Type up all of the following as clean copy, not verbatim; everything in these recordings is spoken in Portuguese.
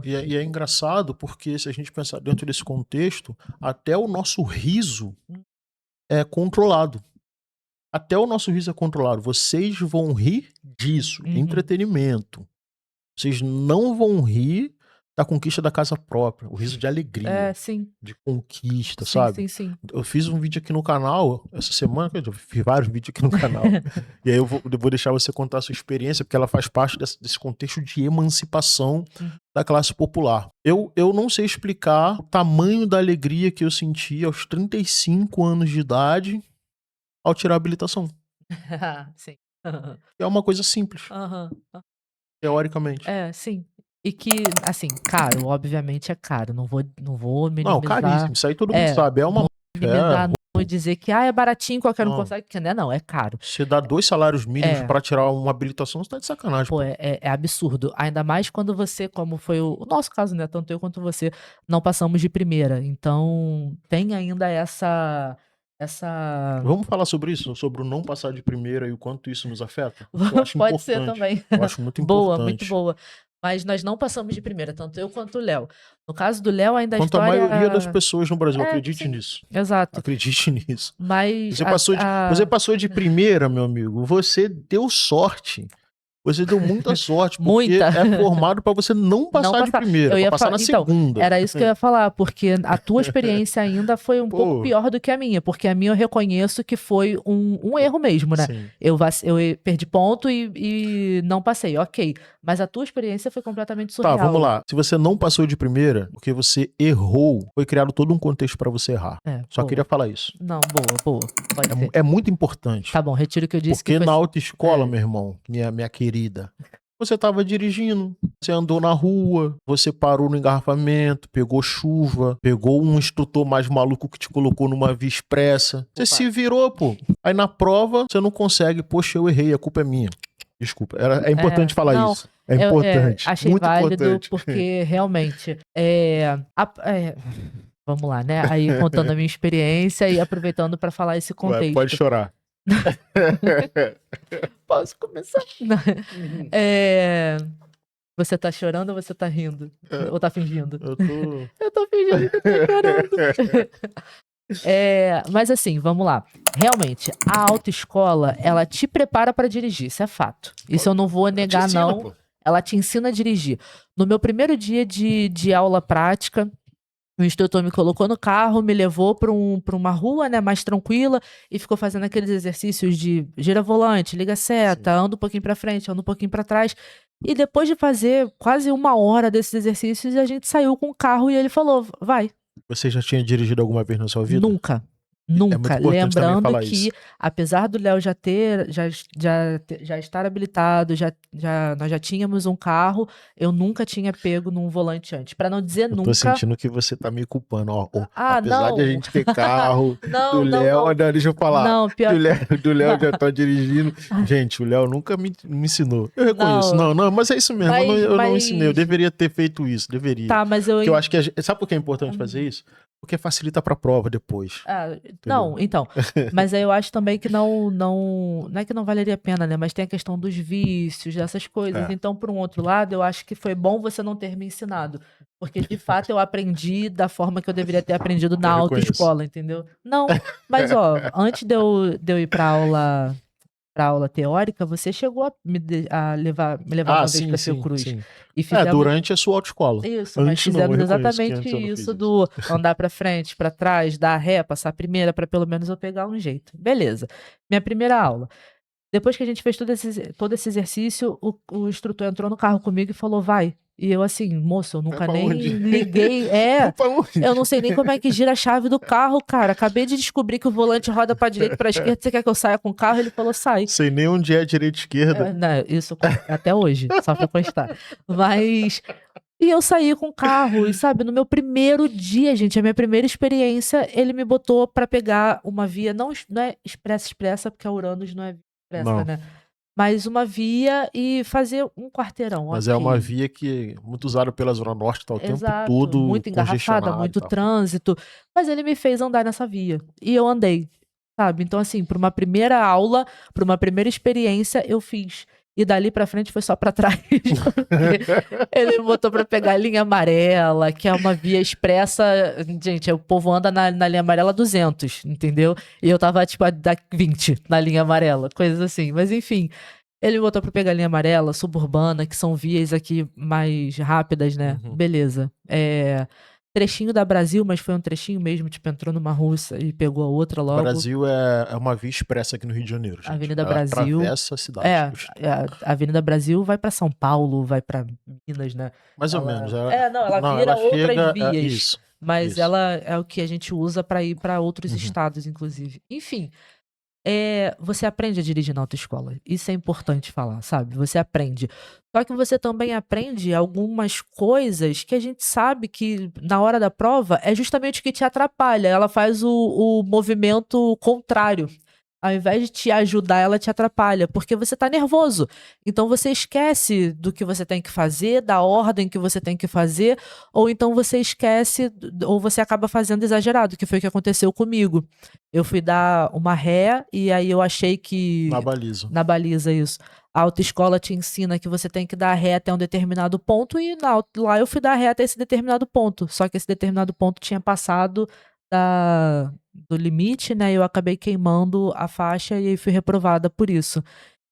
E é engraçado porque se a gente pensar dentro desse contexto, até o nosso riso é controlado. Até o nosso riso é controlado. Vocês vão rir disso, Uhum. entretenimento. Vocês não vão rir da conquista da casa própria, o riso de alegria, Sim. de conquista, Sim, sabe? sim. Eu fiz um vídeo aqui no canal essa semana, eu fiz vários vídeos aqui no canal. E aí eu vou deixar você contar a sua experiência, porque ela faz parte desse contexto de emancipação da classe popular. Eu não sei explicar o tamanho da alegria que eu senti aos 35 anos de idade ao tirar a habilitação. Sim. É uma coisa simples, teoricamente. Sim. E que, assim, caro, obviamente é caro, não vou Não, minimizar. caríssimo, isso aí todo mundo sabe. É uma. Minimizar, não dizer que é baratinho, qualquer um Não. consegue, que não, é caro. Você dá 2 salários mínimos pra tirar uma habilitação, você tá de sacanagem. Pô, é absurdo. Ainda mais quando você, como foi o nosso caso, né? Tanto eu quanto você, não passamos de primeira. Então, tem ainda essa. Vamos falar sobre isso? Sobre o não passar de primeira e o quanto isso nos afeta? Eu acho Pode ser importante. também. Eu acho muito Boa, importante. muito boa. Mas nós não passamos de primeira, tanto eu quanto o Léo. No caso do Léo, ainda a Quanto a história... maioria das pessoas no Brasil, acredite sim, nisso. exato. Acredite nisso. Mas Você passou de primeira, meu amigo. Você deu sorte. Você deu muita sorte, porque é formado pra você não passar de primeira, pra passar na segunda. Era isso que eu ia falar, porque a tua experiência ainda foi um pouco pior do que a minha, porque a minha eu reconheço que foi um erro mesmo, né? Sim. Eu perdi ponto e não passei, ok. Mas a tua experiência foi completamente surreal. Tá, vamos lá. Se você não passou de primeira, porque você errou, foi criado todo um contexto pra você errar. Só queria falar isso. Não, boa. Pode ser. É muito importante. Tá bom, retiro o que eu disse. Porque na autoescola, meu irmão, minha querida, você tava dirigindo, você andou na rua, você parou no engarrafamento, pegou chuva, pegou um instrutor mais maluco que te colocou numa via expressa. Você se virou, pô. Aí na prova, você não consegue. Poxa, eu errei, a culpa é minha. Desculpa, é importante falar isso. É importante. Achei muito válido, importante. porque realmente vamos lá, né? Aí contando a minha experiência e aproveitando pra falar esse contexto. Pode chorar. Posso começar? Você tá chorando ou você tá rindo? Ou tá fingindo? Eu tô fingindo que eu tô chorando. Mas assim, vamos lá. Realmente, a autoescola, ela te prepara pra dirigir, isso é fato. Isso eu não vou negar, não. Pô. Ela te ensina a dirigir. No meu primeiro dia de aula prática, o instrutor me colocou no carro, me levou pra uma rua, né, mais tranquila, e ficou fazendo aqueles exercícios de gira volante, liga seta, anda um pouquinho pra frente, anda um pouquinho pra trás. E depois de fazer quase 1 hora desses exercícios, a gente saiu com o carro e ele falou, vai. Você já tinha dirigido alguma vez na sua vida? Nunca. Lembrando que, apesar do Léo já estar habilitado, nós já tínhamos um carro, eu nunca tinha pego num volante antes. Pra não dizer nunca. Eu tô sentindo que você tá me culpando, ó. Apesar de a gente ter carro, do Léo, deixa eu falar. Não, pior... Do Léo já tá dirigindo. Gente, o Léo nunca me ensinou. Eu reconheço. Não, mas é isso mesmo. Eu não ensinei. Eu deveria ter feito isso. Deveria. Tá, mas Porque eu acho que sabe por que é importante fazer isso? Porque facilita pra prova depois. Não, então. Mas aí eu acho também que não é que não valeria a pena, né? Mas tem a questão dos vícios, dessas coisas. Então, por um outro lado, eu acho que foi bom você não ter me ensinado. Porque, de fato, eu aprendi da forma que eu deveria ter aprendido na autoescola, entendeu? Não, mas antes de eu ir pra aula teórica, você chegou a me levar uma vez pra Fiocruz. Sim. E fizemos... durante a sua autoescola. Isso, mas fizemos exatamente isso do andar pra frente, pra trás, dar ré, passar a primeira, pra pelo menos eu pegar um jeito. Beleza. Minha primeira aula. Depois que a gente fez todo esse exercício, o instrutor entrou no carro comigo e falou, vai. E eu assim, moço, eu nunca nem liguei. Eu não sei nem como é que gira a chave do carro, cara. Acabei de descobrir que o volante roda pra direita e pra esquerda. Você quer que eu saia com o carro? Ele falou, sai. Sei nem onde é direita e esquerda. Não, isso até hoje, só pra constar. Mas... E eu saí com o carro, e sabe, no meu primeiro dia, gente, a minha primeira experiência, ele me botou pra pegar uma via, não é expressa, porque a Uranus não é expressa, né? Mas uma via e fazer um quarteirão. Mas é uma via que é muito usada pela Zona Norte, tá o tempo todo muito engarrafada, muito trânsito. Mas ele me fez andar nessa via. E eu andei, sabe? Então, assim, para uma primeira aula, para uma primeira experiência, eu fiz. e dali pra frente foi só pra trás. Ele me botou pra pegar a linha amarela, que é uma via expressa. Gente, o povo anda na linha amarela 200, entendeu? E eu tava, tipo, a 20 na linha amarela, coisas assim. Mas enfim, ele me botou pra pegar a linha amarela, suburbana, que são vias aqui mais rápidas, né? Beleza. Trechinho da Brasil, mas foi um trechinho mesmo, tipo, entrou numa rua e pegou a outra logo. Brasil é uma via expressa aqui no Rio de Janeiro, gente. Avenida Ela Brasil. atravessa a cidade. A Avenida Brasil vai pra São Paulo, vai pra Minas, né? Mais ou menos. Ela vira outras vias. Isso. Mas ela é o que a gente usa pra ir pra outros estados, inclusive. Enfim, você aprende a dirigir na autoescola. Isso é importante falar, sabe? Você aprende. Só que você também aprende algumas coisas que a gente sabe que na hora da prova é justamente o que te atrapalha. Ela faz o movimento contrário. Ao invés de te ajudar, ela te atrapalha, porque você tá nervoso. Então você esquece do que você tem que fazer, da ordem que você tem que fazer, ou então você esquece, ou você acaba fazendo exagerado, que foi o que aconteceu comigo. Eu fui dar uma ré e aí eu achei que... Na baliza, isso. A autoescola te ensina que você tem que dar ré até um determinado ponto e lá eu fui dar ré até esse determinado ponto. Só que esse determinado ponto tinha passado do limite, né? Eu acabei queimando a faixa e aí fui reprovada por isso.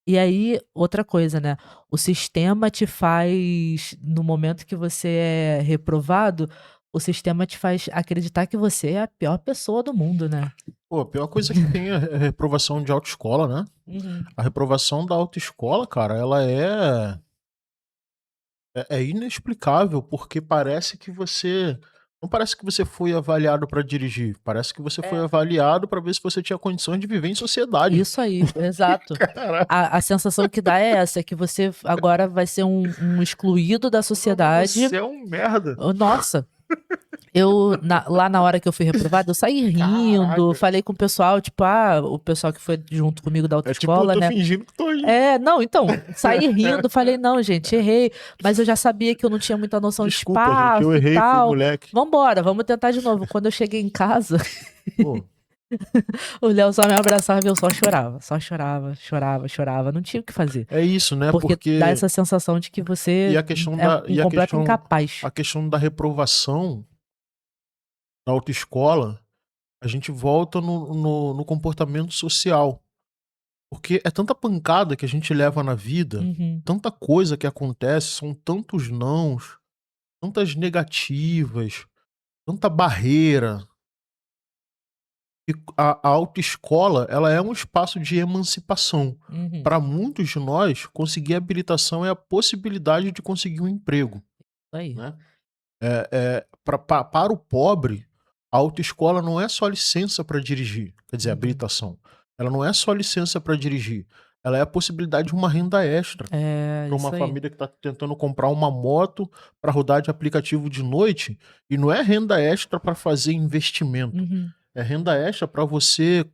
E aí, outra coisa, né? O sistema te faz, no momento que você é reprovado, o sistema te faz acreditar que você é a pior pessoa do mundo, né? Pô, a pior coisa que tem é a reprovação de autoescola, né? A reprovação da autoescola, cara, ela é inexplicável, porque parece que você... Não parece que você foi avaliado pra dirigir. Parece que você foi avaliado pra ver se você tinha condições de viver em sociedade. Isso aí, exato. A sensação que dá é essa, que você agora vai ser um excluído da sociedade. Você é um merda. Nossa. Lá na hora que eu fui reprovada, eu saí rindo, Caraca. falei com o pessoal, tipo, o pessoal que foi junto comigo da autoescola, eu tô né? fingindo que tô rindo. Não, então, saí rindo, falei, não, gente, errei, mas eu já sabia que eu não tinha muita noção de espaço, gente, eu errei, e tal. fui moleque. Vambora, vamos tentar de novo. Quando eu cheguei em casa, o Léo só me abraçava e eu só chorava, não tinha o que fazer. É isso, né? Porque dá essa sensação de que você é um completo incapaz. A questão da reprovação na autoescola, a gente volta no comportamento social. Porque é tanta pancada que a gente leva na vida, tanta coisa que acontece, são tantos nãos, tantas negativas, tanta barreira. E a autoescola, ela é um espaço de emancipação. Para muitos de nós, conseguir habilitação é a possibilidade de conseguir um emprego. Aí. Né? Para o pobre, a autoescola não é só licença para dirigir, quer dizer, habilitação. Ela não é só licença para dirigir, ela é a possibilidade de uma renda extra. Para uma família que está tentando comprar uma moto para rodar de aplicativo de noite, e não é renda extra para fazer investimento, é renda extra para você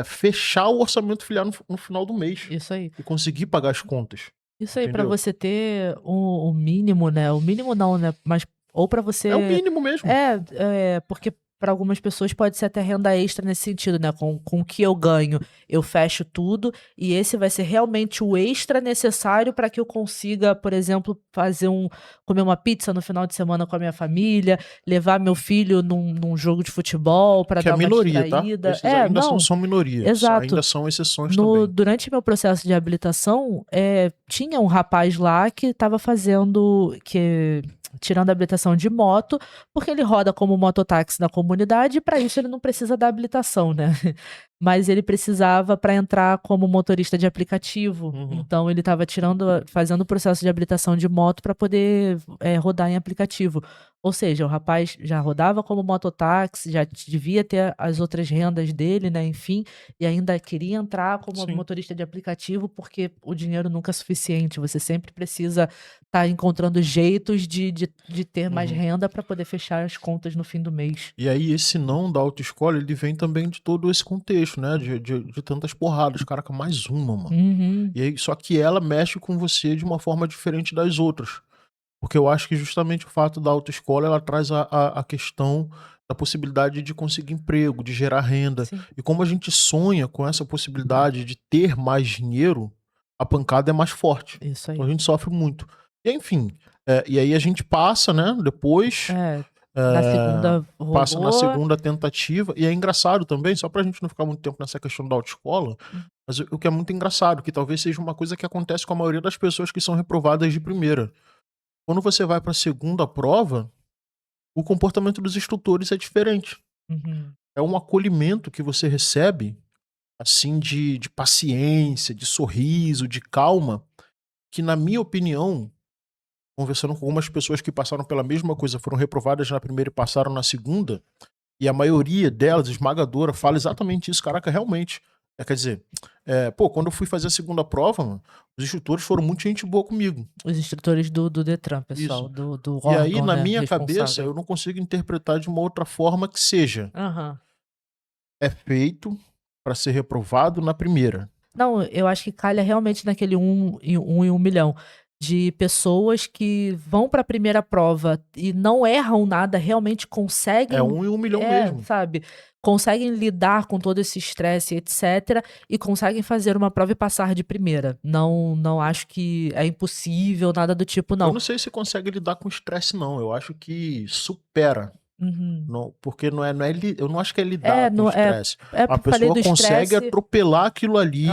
fechar o orçamento familiar no final do mês. Isso aí. E conseguir pagar as contas. Isso aí, para você ter o mínimo, né? O mínimo não, né? Mas ou para você... É o mínimo mesmo. Porque para algumas pessoas pode ser até renda extra nesse sentido, né? Com o que eu ganho, eu fecho tudo e esse vai ser realmente o extra necessário para que eu consiga, por exemplo, comer uma pizza no final de semana com a minha família, levar meu filho num jogo de futebol para dar uma distraída. Esses ainda são minorias. Exato. Ainda são exceções também. Durante meu processo de habilitação, tinha um rapaz lá que estava tirando a habilitação de moto, porque ele roda como mototáxi na comunidade e para isso ele não precisa da habilitação, né? Mas ele precisava para entrar como motorista de aplicativo. Então ele estava fazendo o processo de habilitação de moto para poder rodar em aplicativo. Ou seja, o rapaz já rodava como mototáxi, já devia ter as outras rendas dele, né? Enfim, e ainda queria entrar como motorista de aplicativo, porque o dinheiro nunca é suficiente. Você sempre precisa estar encontrando jeitos de ter mais renda para poder fechar as contas no fim do mês. E aí, esse não da autoescola, ele vem também de todo esse contexto, né? De tantas porradas. Caraca, mais uma, mano. E aí, só que ela mexe com você de uma forma diferente das outras. Porque eu acho que justamente o fato da autoescola, ela traz a questão da possibilidade de conseguir emprego, de gerar renda. E como a gente sonha com essa possibilidade de ter mais dinheiro, a pancada é mais forte. Isso aí. Então a gente sofre muito. E enfim, e aí a gente passa, né? Depois... Na segunda passa na segunda tentativa, e é engraçado também, só pra gente não ficar muito tempo nessa questão da autoescola, mas o que é muito engraçado, que talvez seja uma coisa que acontece com a maioria das pessoas que são reprovadas de primeira. Quando você vai pra segunda prova, o comportamento dos instrutores é diferente. É um acolhimento que você recebe, assim, de paciência, de sorriso, de calma, que na minha opinião, conversando com algumas pessoas que passaram pela mesma coisa, foram reprovadas na primeira e passaram na segunda, e a maioria delas, esmagadora, fala exatamente isso. Caraca, realmente. Quer dizer, quando eu fui fazer a segunda prova, mano, os instrutores foram muito gente boa comigo. Os instrutores do Detran, pessoal, do órgão, e aí, na né, minha responsável. cabeça, eu não consigo interpretar de uma outra forma que seja. É feito para ser reprovado na primeira. Não, eu acho que calha realmente naquele 1 em 1 milhão. De pessoas que vão para a primeira prova e não erram nada, realmente conseguem... É 1 em 1 milhão mesmo. Sabe? Conseguem lidar com todo esse estresse, etc. E conseguem fazer uma prova e passar de primeira. Não acho que é impossível, nada do tipo, não. Eu não sei se consegue lidar com estresse, não. Eu acho que supera. Não, porque não é, eu não acho que é lidar com estresse. A pessoa consegue atropelar aquilo ali,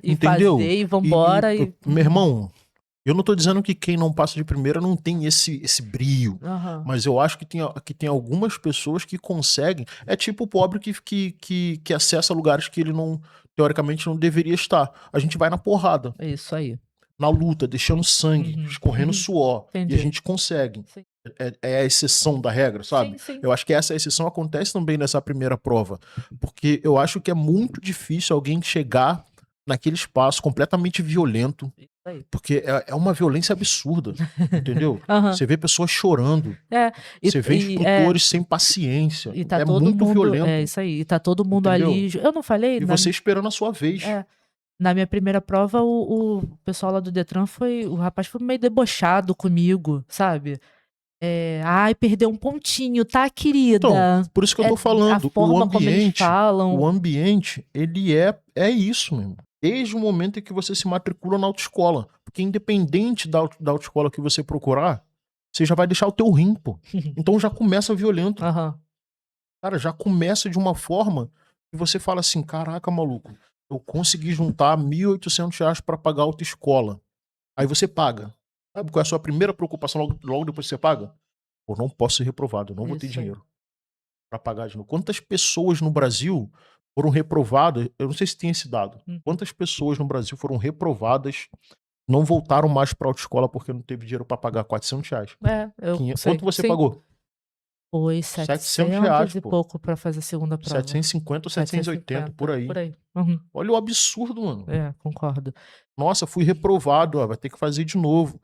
e entendeu? fazer, e vambora. Meu irmão, eu não tô dizendo que quem não passa de primeira não tem esse brio, mas eu acho que tem algumas pessoas que conseguem. É tipo o pobre que acessa lugares que ele não, teoricamente, não deveria estar. A gente vai na porrada. É isso aí. Na luta, deixando sangue, escorrendo suor. Entendi. E a gente consegue. É a exceção da regra, sabe? Sim. Eu acho que essa exceção acontece também nessa primeira prova. Porque eu acho que é muito difícil alguém chegar naquele espaço completamente violento. Porque é uma violência absurda, entendeu? Você vê pessoas chorando. Você vê instrutores sem paciência. E tá é todo muito mundo, violento. É isso aí. E tá todo mundo Entendeu? ali. Eu não falei? E você esperando a sua vez. Na minha primeira prova, o pessoal lá do Detran o rapaz foi meio debochado comigo, sabe? Ai, perdeu um pontinho, tá, querida? Então, por isso que eu tô falando, a forma como eles falam. O ambiente, ele é isso mesmo. Desde o momento em que você se matricula na autoescola. Porque independente da autoescola que você procurar, você já vai deixar o teu rim, pô. Então já começa violento. Cara, já começa de uma forma que você fala assim, caraca, maluco, eu consegui juntar R$1.800 pra pagar a autoescola. Aí você paga. Sabe qual é a sua primeira preocupação logo depois que você paga? Pô, não posso ser reprovado, eu não vou ter dinheiro pra pagar de novo. Quantas pessoas no Brasil foram reprovadas? Eu não sei se tem esse dado. Quantas pessoas no Brasil foram reprovadas, não voltaram mais pra autoescola porque não teve dinheiro pra pagar R$400? Quanto você pagou? Foi R$700 e pouco pra fazer a segunda prova. 750 ou 780, por aí. Olha o absurdo, mano. Concordo. Nossa, fui reprovado, vai ter que fazer de novo.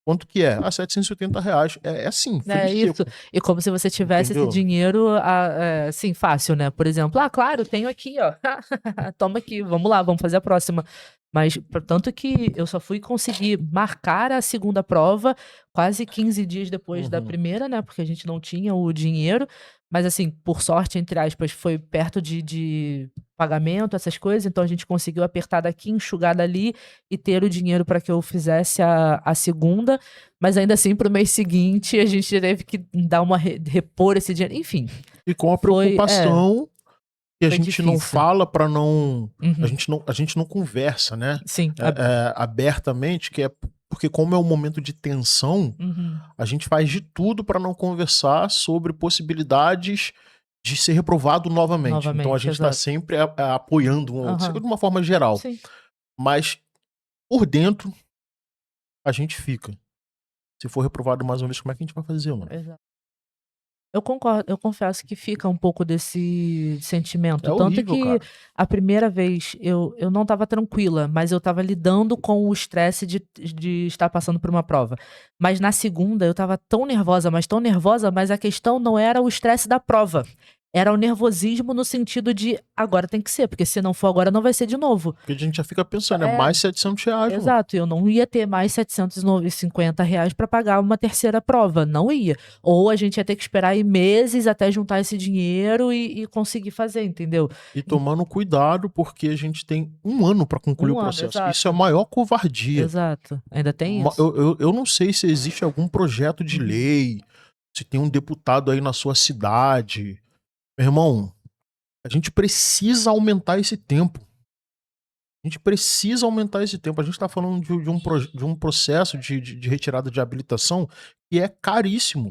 Quanto que é? R$780. É assim, isso. E como se você tivesse esse dinheiro, assim, fácil, né? Por exemplo, claro, tenho aqui, ó. Toma aqui, vamos lá, vamos fazer a próxima. Mas, tanto que eu só fui conseguir marcar a segunda prova quase 15 dias depois da primeira, né? Porque a gente não tinha o dinheiro. Mas, assim, por sorte, entre aspas, foi perto de pagamento, essas coisas. Então, a gente conseguiu apertar daqui, enxugar dali e ter o dinheiro para que eu fizesse a segunda. Mas, ainda assim, pro mês seguinte, a gente teve que dar repor esse dinheiro. Enfim. E com a preocupação... que a gente difícil. Não fala pra não... A gente não conversa, né? Sim. Abertamente, que é porque como é um momento de tensão, a gente faz de tudo pra não conversar sobre possibilidades de ser reprovado novamente. Então a gente tá sempre apoiando um outro, de uma forma geral. Sim. Mas por dentro, a gente fica. Se for reprovado mais uma vez, como é que a gente vai fazer, mano? Exato. Eu concordo, eu confesso que fica um pouco desse sentimento. É horrível, Tanto que cara. a primeira vez eu não estava tranquila, mas eu estava lidando com o estresse de estar passando por uma prova. Mas na segunda eu estava tão nervosa, mas a questão não era o estresse da prova. Era o nervosismo no sentido de agora tem que ser, porque se não for agora não vai ser de novo. Porque a gente já fica pensando, é mais R$700. Exato, eu não ia ter mais R$750 para pagar uma terceira prova, não ia. Ou a gente ia ter que esperar aí meses até juntar esse dinheiro e conseguir fazer, entendeu? E tomando cuidado, porque a gente tem 1 ano para concluir o processo. Isso é a maior covardia. Exato, ainda tem isso. Eu não sei se existe algum projeto de lei, se tem um deputado aí na sua cidade. Meu irmão, a gente precisa aumentar esse tempo. A gente precisa aumentar esse tempo. A gente está falando de um processo de retirada de habilitação que é caríssimo.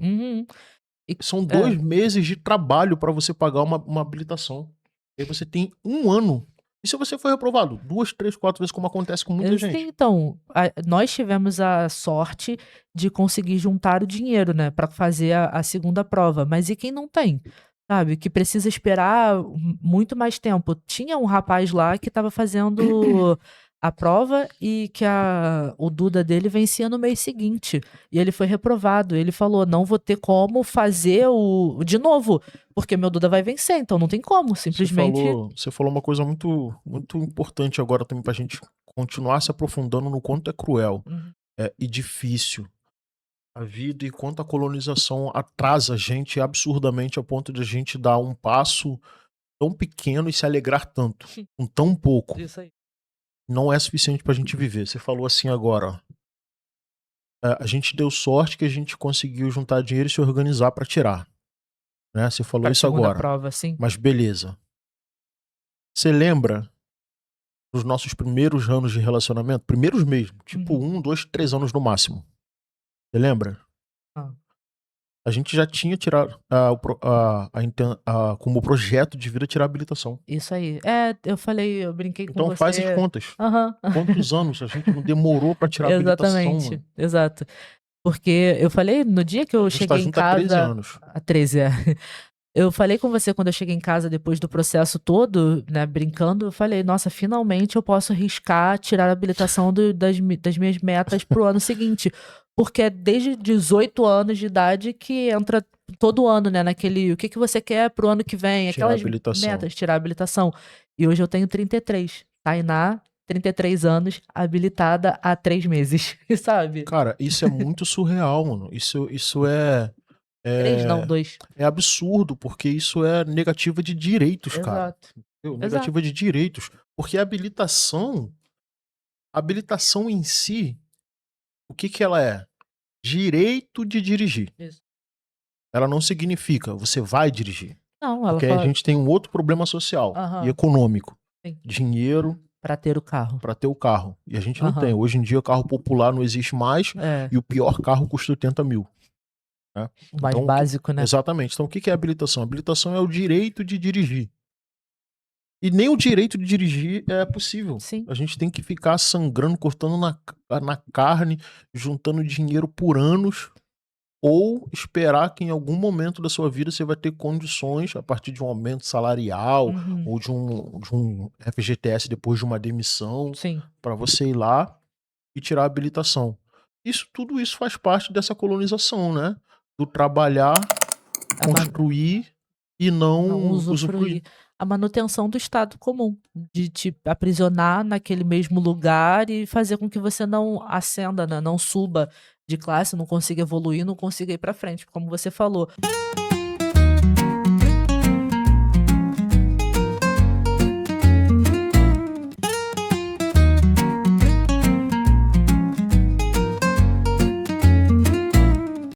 São 2 meses de trabalho para você pagar uma habilitação. E aí você tem 1 ano. E se você for reprovado? 2, 3, 4 vezes, como acontece com muita gente. Então, nós tivemos a sorte de conseguir juntar o dinheiro, né, para fazer a segunda prova. Mas e quem não tem? Sabe, que precisa esperar muito mais tempo. Tinha um rapaz lá que estava fazendo a prova e que o Duda dele vencia no mês seguinte. E ele foi reprovado. Ele falou, não vou ter como fazer de novo, porque meu Duda vai vencer, então não tem como, simplesmente... Você falou uma coisa muito, muito importante agora também pra gente continuar se aprofundando no quanto é cruel e difícil a vida e quanto a colonização atrasa a gente absurdamente a ponto de a gente dar um passo tão pequeno e se alegrar tanto, com tão pouco. Isso aí. Não é suficiente pra gente viver. Você falou assim agora, ó. A gente deu sorte que a gente conseguiu juntar dinheiro e se organizar pra tirar. Né? Você falou isso agora. Prova, sim. Mas beleza. Você lembra dos nossos primeiros anos de relacionamento? Primeiros mesmo. Tipo 1, 2, 3 anos no máximo. Você lembra? A gente já tinha tirado como projeto de vida tirar a habilitação. Isso aí. Eu brinquei com você. Então faz as contas. Quantos anos a gente não demorou pra tirar a habilitação? Exatamente, exato. Porque eu falei no dia que eu cheguei em casa... há 13 anos. Há 13, Eu falei com você quando eu cheguei em casa depois do processo todo, né, brincando, eu falei, nossa, finalmente eu posso arriscar tirar a habilitação das minhas metas pro ano seguinte. Porque é desde 18 anos de idade que entra todo ano, né, naquele, o que você quer pro ano que vem, aquelas metas, tirar a habilitação. E hoje eu tenho 33. Tainá, 33 anos, habilitada há 3 meses, sabe? Cara, isso é muito surreal, mano. Isso é... 3 não, 2. É absurdo, porque isso é negativa de direitos, cara. Negativa de direitos. Porque a habilitação em si, o que ela é? Direito de dirigir. Isso. Ela não significa você vai dirigir. Não, ela porque a gente tem um outro problema social e econômico. Sim. Dinheiro para ter o carro. Para ter o carro. E a gente não tem. Hoje em dia o carro popular não existe mais e o pior carro custa 80 mil. Né? O mais básico, né? Exatamente. Então o que é habilitação? Habilitação é o direito de dirigir. E nem o direito de dirigir é possível. Sim. A gente tem que ficar sangrando, cortando na carne, juntando dinheiro por anos, ou esperar que em algum momento da sua vida você vai ter condições, a partir de um aumento salarial, ou de um FGTS depois de uma demissão, para você ir lá e tirar a habilitação. Tudo isso faz parte dessa colonização, né? Do trabalhar, construir e não usufruir. A manutenção do estado comum, de te aprisionar naquele mesmo lugar e fazer com que você não ascenda, né? Não suba de classe, não consiga evoluir, não consiga ir para frente, como você falou.